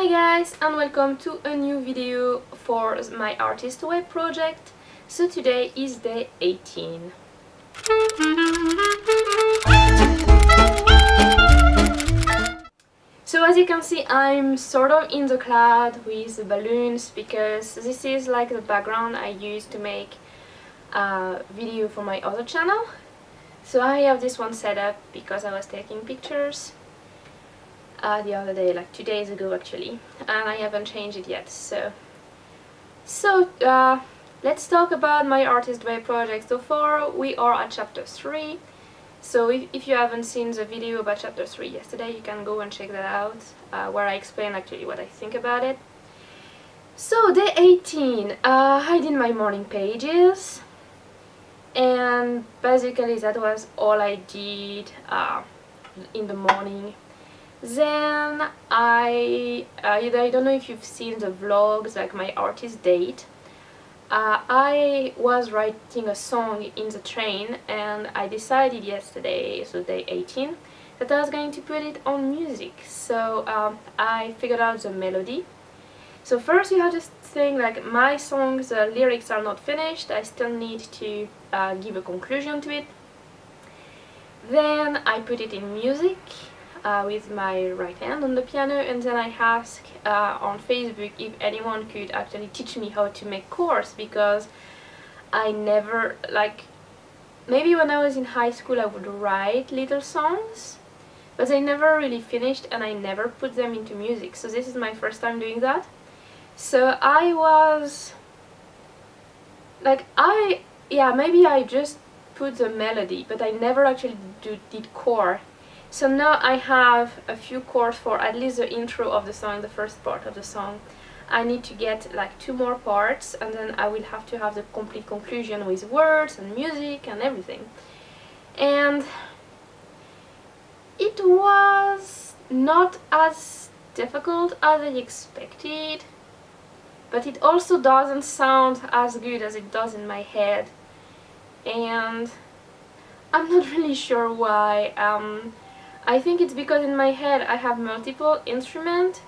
Hi guys, and welcome to a new video for my artist web project. So today is day 18. So as you can see, I'm sort of in the cloud with the balloons because this is like the background I use to make a video for my other channel. So I have this one set up because I was taking pictures the other day, like 2 days ago actually, and I haven't changed it yet. So let's talk about my artist way project. So far we are at chapter 3. So if you haven't seen the video about chapter 3 yesterday, you can go and check that out, where I explain actually what I think about it. So day 18, I did my morning pages, and basically that was all I did in the morning. Then I don't know if you've seen the vlogs, like my artist date. I was writing a song in the train, and I decided yesterday, so day 18, that I was going to put it on music. So I figured out the melody. So first you have to think, like, my songs, the lyrics are not finished, I still need to give a conclusion to it. Then I put it in music with my right hand on the piano, and then I asked on Facebook if anyone could actually teach me how to make chords, because I never, like, maybe when I was in high school I would write little songs, but I never really finished and I never put them into music. So this is my first time doing that. So I was like, maybe I just put the melody, but I never actually did chord. So now I have a few chords for at least the intro of the song, the first part of the song. I need to get like 2 more parts, and then I will have to have the complete conclusion with words and music and everything. And it was not as difficult as I expected, but it also doesn't sound as good as it does in my head, and I'm not really sure why. I think it's because in my head I have multiple instruments,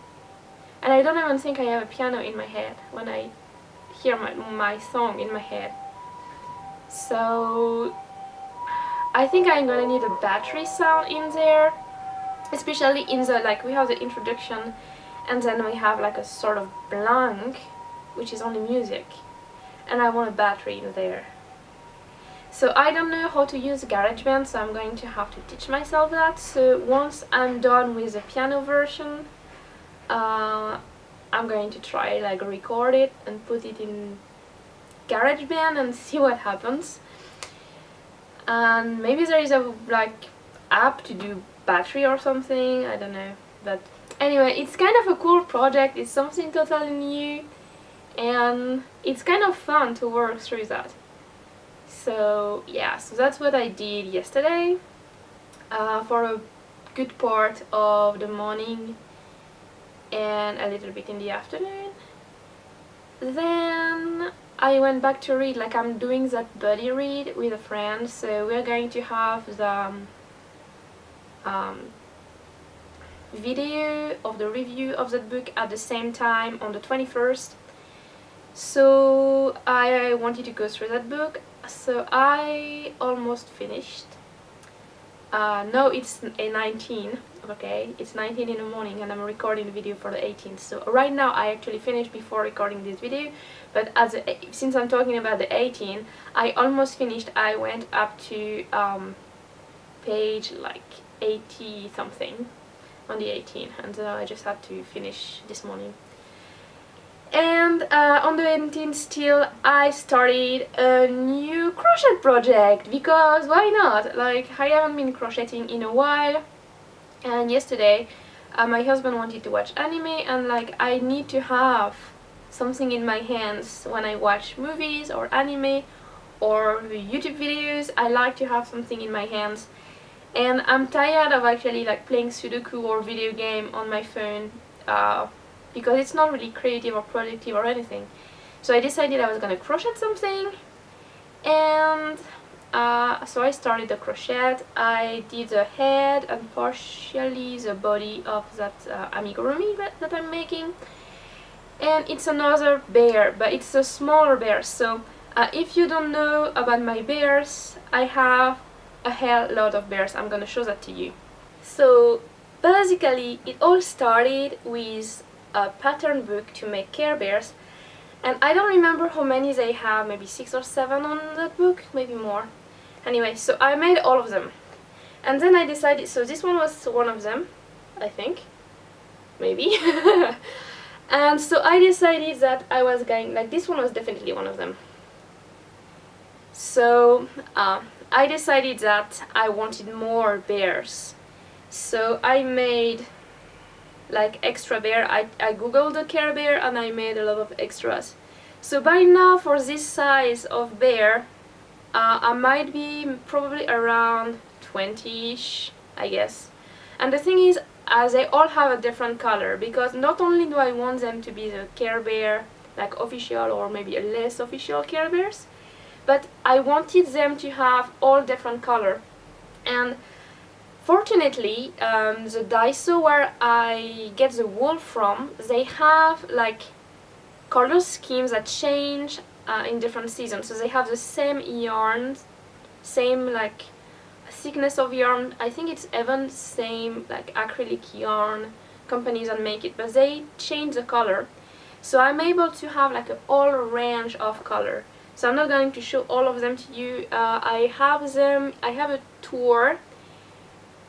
and I don't even think I have a piano in my head when I hear my song in my head. So I think I'm gonna need a battery sound in there, especially in the, like, we have the introduction and then we have like a sort of blank which is only music, and I want a battery in there. So I don't know how to use GarageBand, so I'm going to have to teach myself that. So once I'm done with the piano version, I'm going to try, like, record it and put it in GarageBand and see what happens. And maybe there is a, like, app to do battery or something, I don't know. But anyway, it's kind of a cool project, it's something totally new, and it's kind of fun to work through that. So yeah, so that's what I did yesterday for a good part of the morning and a little bit in the afternoon. Then I went back to read, like, I'm doing that buddy read with a friend, so we're going to have the video of the review of that book at the same time on the 21st. So I wanted to go through that book. So I almost finished. No, it's a 19, okay? It's 19 in the morning and I'm recording the video for the 18th. So right now I actually finished before recording this video, but since I'm talking about the 18, I almost finished. I went up to page like 80 something on the 18, and I just had to finish this morning. And on the 18th still, I started a new crochet project, because why not? Like, I haven't been crocheting in a while, and yesterday my husband wanted to watch anime, and like, I need to have something in my hands when I watch movies or anime or YouTube videos. I like to have something in my hands, and I'm tired of actually, like, playing Sudoku or video game on my phone, because it's not really creative or productive or anything. So I decided I was gonna crochet something, and so I started the crochet. I did the head and partially the body of that amigurumi that I'm making. And it's another bear, but it's a smaller bear. So if you don't know about my bears, I have a hell lot of bears. I'm gonna show that to you. So basically it all started with a pattern book to make Care Bears, and I don't remember how many they have, maybe 6 or 7 on that book, maybe more. Anyway, so I made all of them, and then I decided, so this one was one of them, I think, maybe. And so I decided that I was going, like, this one was definitely one of them. So I decided that I wanted more bears. So I made like extra bear. I googled the Care Bear and I made a lot of extras. So by now, for this size of bear, I might be probably around 20-ish, I guess. And the thing is, they all have a different color, because not only do I want them to be the Care Bear, like official or maybe a less official Care Bears, but I wanted them to have all different color. And fortunately, the Daiso where I get the wool from, they have like color schemes that change in different seasons. So they have the same yarn, same like thickness of yarn. I think it's even same like acrylic yarn companies that make it, but they change the color. So I'm able to have like a whole range of color. So I'm not going to show all of them to you. I have a tour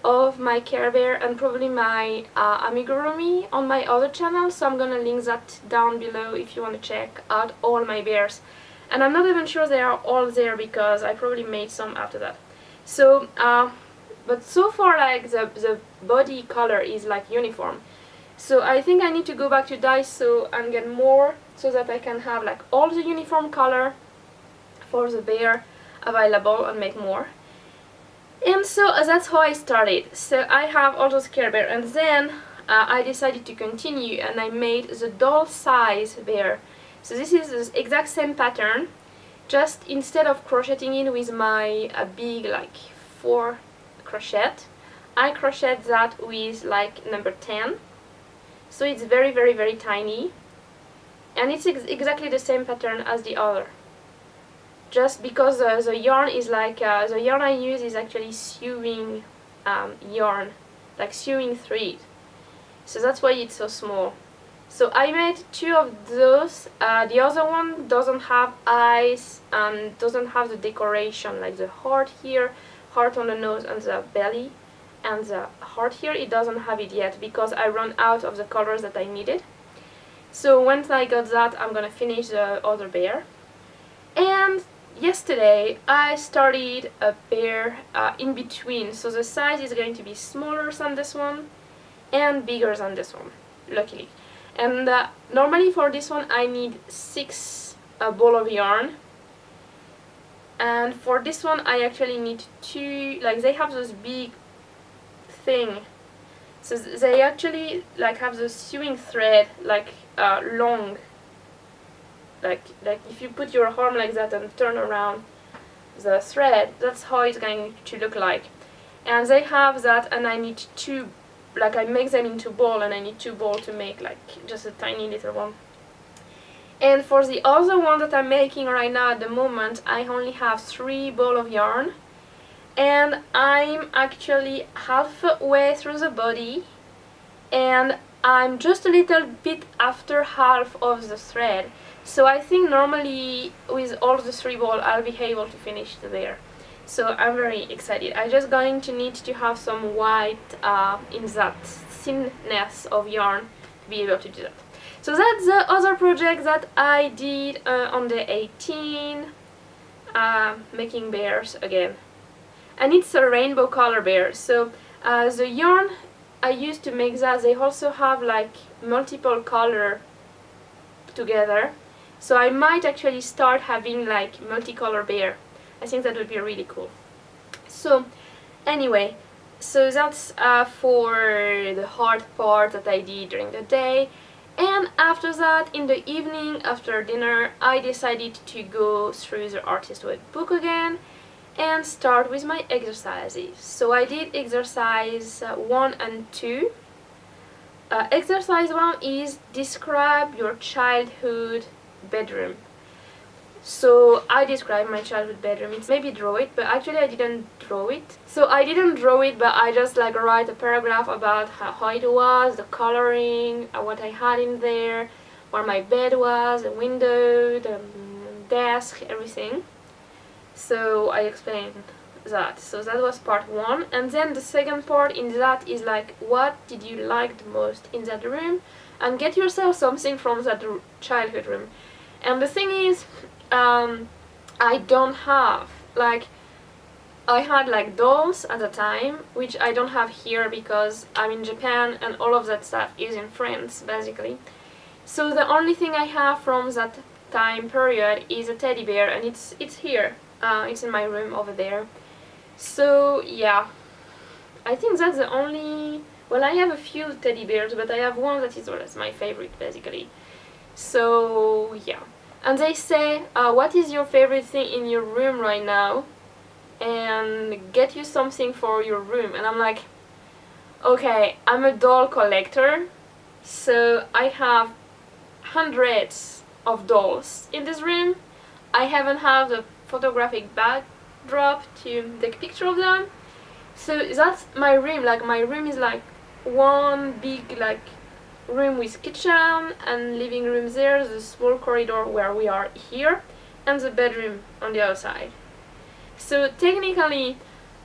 of my Care Bear and probably my amigurumi on my other channel, so I'm gonna link that down below if you want to check out all my bears. And I'm not even sure they are all there because I probably made some after that. So but so far, like, the body color is like uniform. So I think I need to go back to Daiso and get more so that I can have like all the uniform color for the bear available and make more. And so that's how I started. So I have all those Care Bear, and then I decided to continue and I made the doll size bear. So this is the exact same pattern, just instead of crocheting in with my big like 4 crochet, I crocheted that with like number 10. So it's very very very tiny, and it's exactly the same pattern as the other. Just because the yarn is like, the yarn I use is actually sewing yarn, like sewing thread. So that's why it's so small. So I made 2 of those. The other one doesn't have eyes and doesn't have the decoration, like the heart here, heart on the nose and the belly, and the heart here, it doesn't have it yet because I ran out of the colors that I needed. So once I got that, I'm gonna finish the other bear. And yesterday I started a bear in between, so the size is going to be smaller than this one and bigger than this one, luckily. And normally for this one I need 6 ball of yarn, and for this one I actually need 2, like they have this big thing, so they actually like have the sewing thread like long. Like if you put your arm like that and turn around the thread, that's how it's going to look like. And they have that, and I need 2, like I make them into ball, and I need 2 balls to make like just a tiny little one. And for the other one that I'm making right now at the moment, I only have 3 balls of yarn, and I'm actually halfway through the body, and I'm just a little bit after half of the thread. So I think normally with all the 3 balls I'll be able to finish the bear. So I'm very excited. I'm just going to need to have some white in that thinness of yarn to be able to do that. So that's the other project that I did on the 18th, making bears again. And it's a rainbow color bear. So the yarn I used to make that, they also have like multiple color together. So I might actually start having like multicolor bear. I think that would be really cool. So anyway, so that's for the hard part that I did during the day. And after that, in the evening after dinner, I decided to go through the Artist Web book again. and start with my exercises. So I did exercise 1 and 2. Exercise 1 is describe your childhood bedroom. So I described my childhood bedroom. It's maybe draw it, but actually I didn't draw it. So I didn't draw it, but I just like write a paragraph about how it was, the coloring, what I had in there, where my bed was, the window, the desk, everything. So I explained that. So that was part 1, and then the second part in that is like, what did you like the most in that room, and get yourself something from that childhood room. And the thing is, I don't have, like, I had like dolls at the time, which I don't have here because I'm in Japan and all of that stuff is in France basically. So the only thing I have from that time period is a teddy bear, and it's here. It's in my room over there. So yeah, I think that's the only, well, I have a few teddy bears, but I have one that is always my favorite basically. So yeah. And they say, what is your favorite thing in your room right now? And get you something for your room. And I'm like, okay, I'm a doll collector, so I have hundreds of dolls in this room. I haven't had the photographic backdrop to take a picture of them. So that's my room. Like, my room is like one big like room with kitchen and living room there, the small corridor where we are here, and the bedroom on the other side. So technically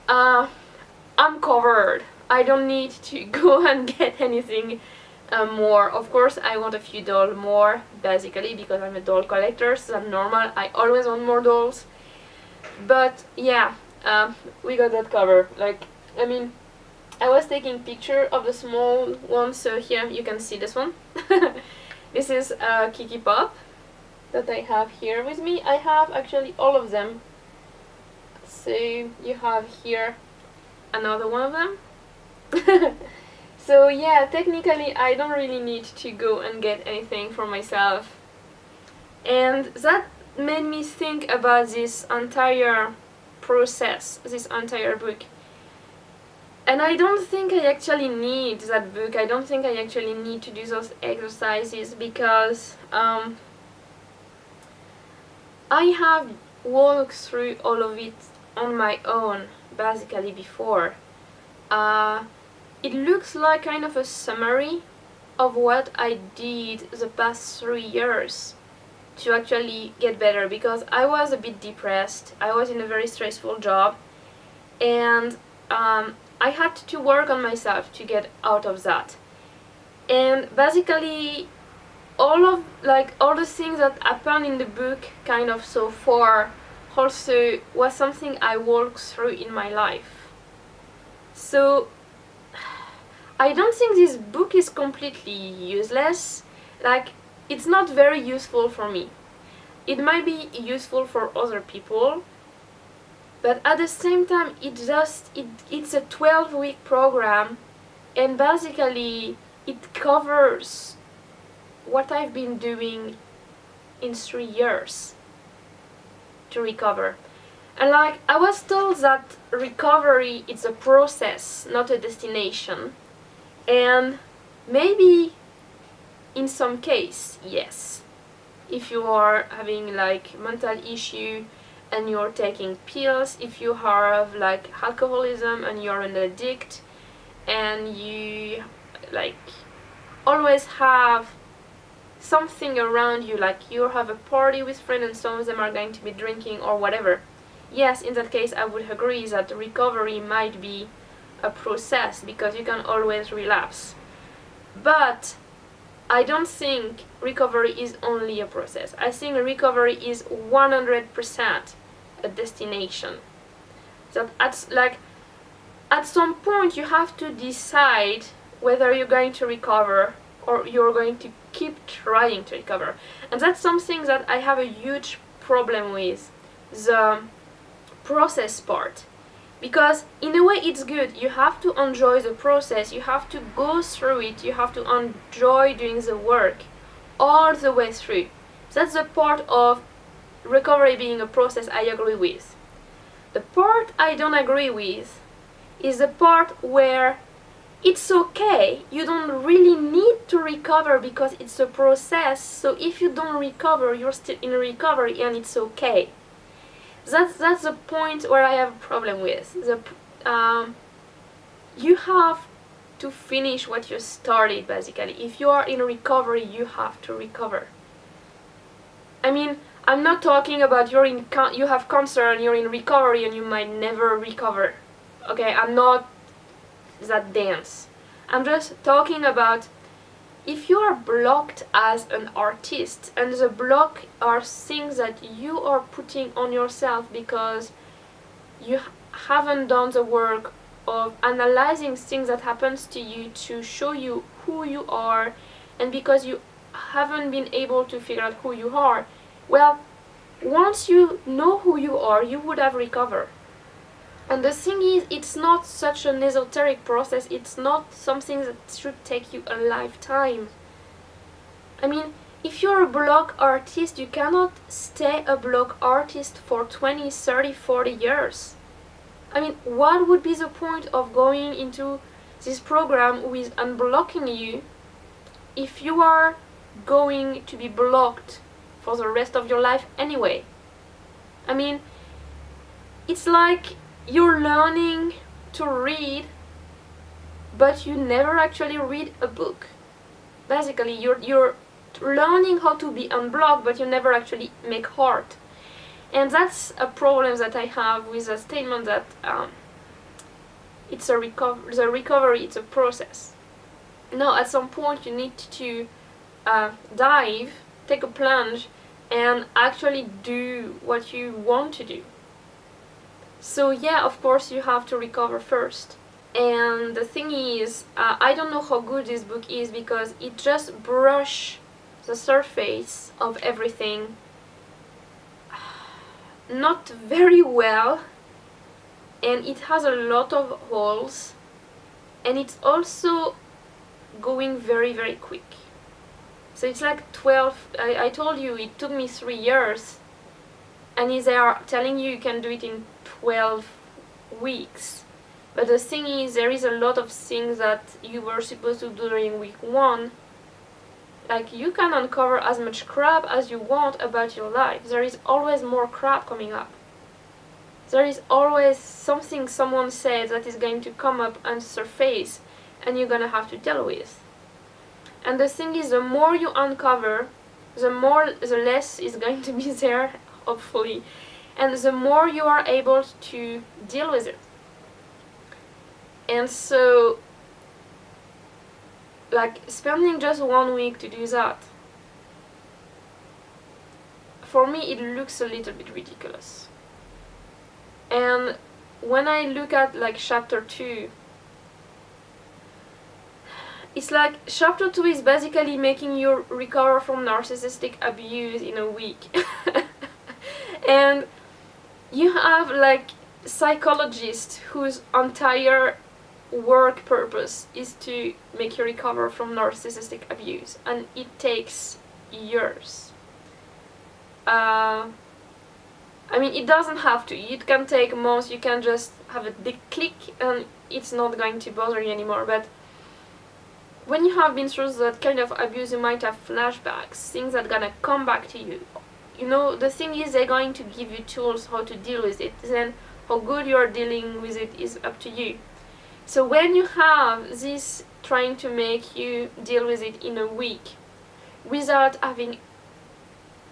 I'm covered. I don't need to go and get anything more. Of course I want a few dolls more basically because I'm a doll collector, so that's normal. I always want more dolls. But yeah, we got that covered. Like, I mean, I was taking picture of the small one, so here you can see this one. This is Kiki Pop that I have here with me. I have actually all of them. So you have here another one of them. So yeah, technically I don't really need to go and get anything for myself. And that made me think about this entire process, this entire book. And I don't think I actually need that book. I don't think I actually need to do those exercises because I have walked through all of it on my own basically before. It looks like kind of a summary of what I did the past 3 years to actually get better, because I was a bit depressed. I was in a very stressful job, and I had to work on myself to get out of that. And basically all the things that happened in the book kind of so far also was something I walked through in my life. So I don't think this book is completely useless. Like, it's not very useful for me. It might be useful for other people, but at the same time it's a 12-week program, and basically it covers what I've been doing in 3 years to recover. And like, I was told that recovery is a process, not a destination. And maybe in some case, yes. If you are having like mental issue and you're taking pills, if you have like alcoholism and you're an addict, and you like always have something around you, like you have a party with friends and some of them are going to be drinking or whatever, yes, in that case I would agree that recovery might be a process because you can always relapse. But I don't think recovery is only a process. I think recovery is 100% a destination. That at some point you have to decide whether you're going to recover or you're going to keep trying to recover. And that's something that I have a huge problem with, the process part. Because in a way it's good, you have to enjoy the process, you have to go through it, you have to enjoy doing the work all the way through. That's the part of recovery being a process I agree with. The part I don't agree with is the part where it's okay, you don't really need to recover because it's a process, so if you don't recover, you're still in recovery and it's okay. That's the point where I have a problem with. You have to finish what you started, basically. If you are in recovery, you have to recover. I mean, I'm not talking about you have cancer and you're in recovery and you might never recover. Okay, I'm not that dense. I'm just talking about if you are blocked as an artist, and the block are things that you are putting on yourself because you haven't done the work of analyzing things that happens to you to show you who you are, and because you haven't been able to figure out who you are, well, once you know who you are, you would have recovered. And the thing is, it's not such an esoteric process, it's not something that should take you a lifetime. I mean, if you're a block artist, you cannot stay a block artist for 20, 30, 40 years. I mean, what would be the point of going into this program with unblocking you if you are going to be blocked for the rest of your life anyway? I mean, it's like you're learning to read, but you never actually read a book. Basically, you're learning how to be unblocked, but you never actually make art. And that's a problem that I have with the statement that it's the recovery, it's a process. No, at some point you need to dive, take a plunge, and actually do what you want to do. So yeah, of course you have to recover first. And the thing is, I don't know how good this book is because it just brushes the surface of everything not very well, and it has a lot of holes, and it's also going very, very quick. So it's like 12, I told you it took me 3 years, and they are telling you can do it in 12 weeks. But the thing is, there is a lot of things that you were supposed to do during week 1. Like, you can uncover as much crap as you want about your life. There is always more crap coming up. There is always something someone says that is going to come up and surface, and you're gonna have to deal with. And the thing is, the more you uncover, the less is going to be there, hopefully, and the more you are able to deal with it. And so, like, spending just 1 week to do that, for me it looks a little bit ridiculous. And when I look at like chapter 2, it's like chapter 2 is basically making you recover from narcissistic abuse in a week. And you have like psychologists whose entire work purpose is to make you recover from narcissistic abuse, and it takes years. I mean, it doesn't have to. It can take months. You can just have a big click and it's not going to bother you anymore. But when you have been through that kind of abuse, you might have flashbacks, things that are gonna come back to you. You know, the thing is, they're going to give you tools how to deal with it. Then how good you're dealing with it is up to you. So when you have this trying to make you deal with it in a week without having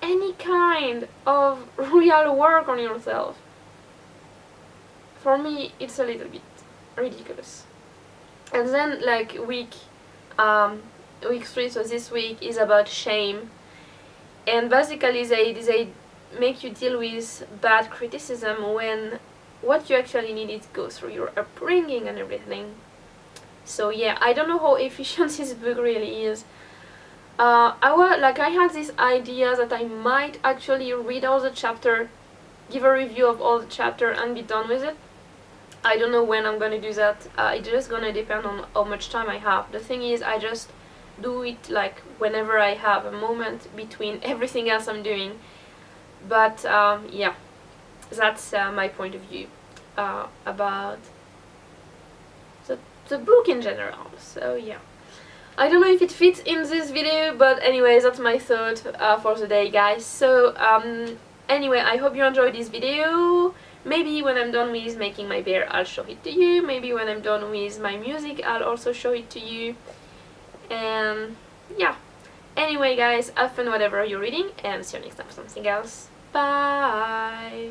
any kind of real work on yourself, for me it's a little bit ridiculous. And then like week 3, so this week is about shame, and basically they make you deal with bad criticism when what you actually need is go through your upbringing and everything. So yeah, I don't know how efficient this book really is. I had this idea that I might actually read all the chapter, give a review of all the chapter, and be done with it. I don't know when I'm gonna do that. It's just gonna depend on how much time I have. The thing is, I just do it like whenever I have a moment between everything else I'm doing. But yeah, that's my point of view. about the book in general. So yeah, I don't know if it fits in this video, but anyways, that's my thought for the day, guys. So anyway, I hope you enjoyed this video. Maybe when I'm done with making my bear, I'll show it to you. Maybe when I'm done with my music, I'll also show it to you. And yeah, anyway guys, have fun whatever you're reading, and see you next time for something else. Bye!